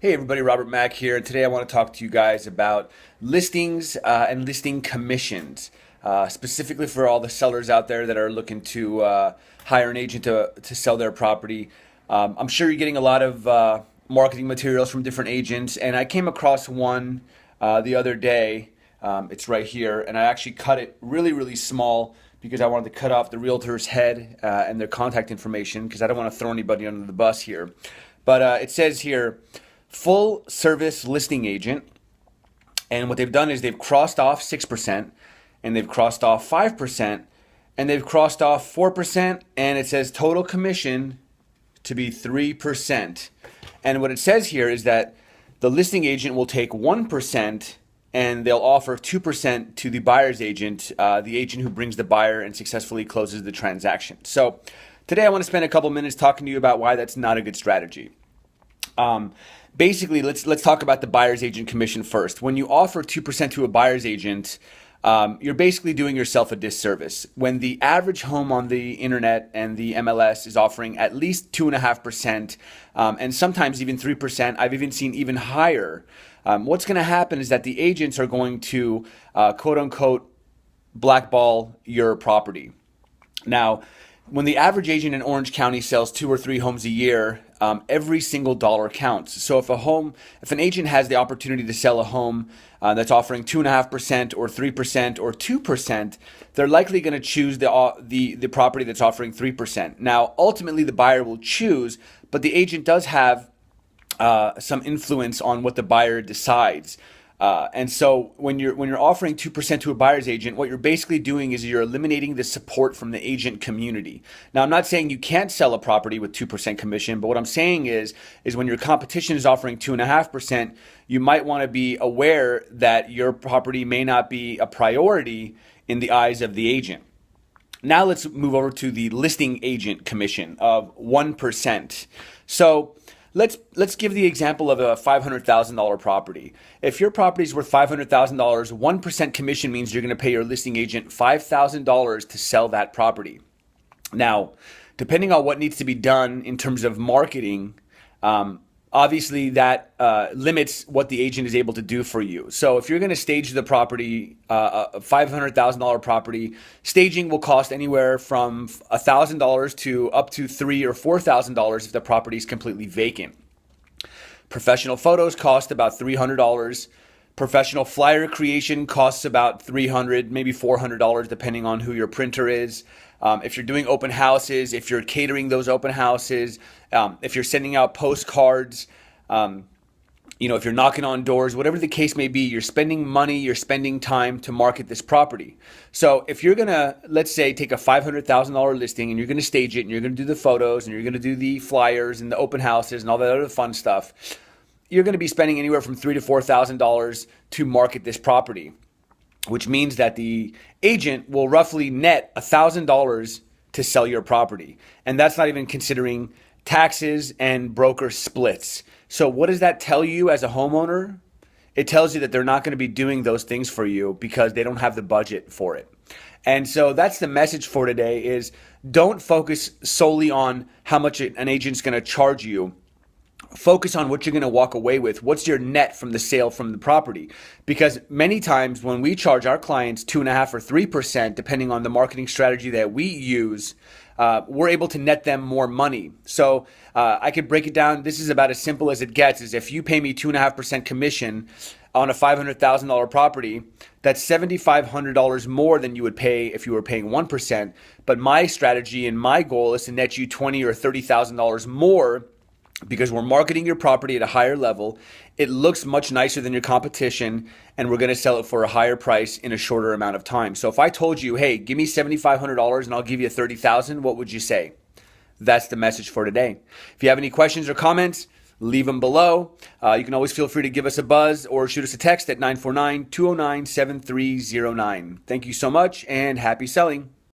Hey everybody, Robert Mack here. Today I want to talk to you guys about listings and listing commissions, specifically for all the sellers out there that are looking to hire an agent to sell their property. I'm sure you're getting a lot of marketing materials from different agents, and I came across one the other day. It's right here, and I actually cut it really, really small because I wanted to cut off the realtor's head and their contact information because I don't want to throw anybody under the bus here. But it says here, full service listing agent, and what they've done is they've crossed off 6%, and they've crossed off 5%, and they've crossed off 4%, and it says total commission to be 3%. And what it says here is that the listing agent will take 1% and they'll offer 2% to the buyer's agent, the agent who brings the buyer and successfully closes the transaction. So today I want to spend a couple minutes talking to you about why that's not a good strategy. Basically, let's talk about the buyer's agent commission first. When you offer 2% to a buyer's agent, you're basically doing yourself a disservice. When the average home on the internet and the MLS is offering at least 2.5%, and sometimes even 3%, I've even seen even higher. What's going to happen is that the agents are going to quote unquote blackball your property. Now, when the average agent in Orange County sells 2 or 3 homes a year, every single dollar counts. So if an agent has the opportunity to sell a home that's offering 2.5% or 3% or 2%, they're likely going to choose the property that's offering 3%. Now, ultimately, the buyer will choose, but the agent does have some influence on what the buyer decides. And so when you're offering 2% to a buyer's agent, what you're basically doing is you're eliminating the support from the agent community. Now, I'm not saying you can't sell a property with 2% commission, but what I'm saying is when your competition is offering 2.5%, you might want to be aware that your property may not be a priority in the eyes of the agent. Now let's move over to the listing agent commission of 1%. So Let's give the example of a $500,000 property. If your property is worth $500,000, 1% commission means you're going to pay your listing agent $5,000 to sell that property. Now, depending on what needs to be done in terms of marketing, obviously that limits what the agent is able to do for you. So if you're going to stage the property, a $500,000 property, staging will cost anywhere from $1,000 to up to $3,000 or $4,000 if the property is completely vacant. Professional photos cost about $300. Professional flyer creation costs about $300, maybe $400, depending on who your printer is. If you're doing open houses, if you're catering those open houses, if you're sending out postcards, if you're knocking on doors, whatever the case may be, you're spending money, you're spending time to market this property. So if you're going to, let's say, take a $500,000 listing and you're going to stage it and you're going to do the photos and you're going to do the flyers and the open houses and all that other fun stuff, you're going to be spending anywhere from $3,000 to $4,000 to market this property, which means that the agent will roughly net $1,000 to sell your property. And that's not even considering taxes and broker splits. So what does that tell you as a homeowner? It tells you that they're not going to be doing those things for you because they don't have the budget for it. And so that's the message for today is don't focus solely on how much an agent's going to charge you. Focus on what you're going to walk away with. What's your net from the sale from the property? Because many times when we charge our clients 2.5% or 3%, depending on the marketing strategy that we use, we're able to net them more money. So I could break it down. This is about as simple as it gets. Is if you pay me 2.5% commission on a $500,000 property, that's $7,500 more than you would pay if you were paying 1%. But my strategy and my goal is to net you $20,000 or $30,000 more, because we're marketing your property at a higher level. It looks much nicer than your competition, and we're going to sell it for a higher price in a shorter amount of time. So if I told you, hey, give me $7,500 and I'll give you $30,000, what would you say? That's the message for today. If you have any questions or comments, leave them below. You can always feel free to give us a buzz or shoot us a text at 949-209-7309. Thank you so much and happy selling.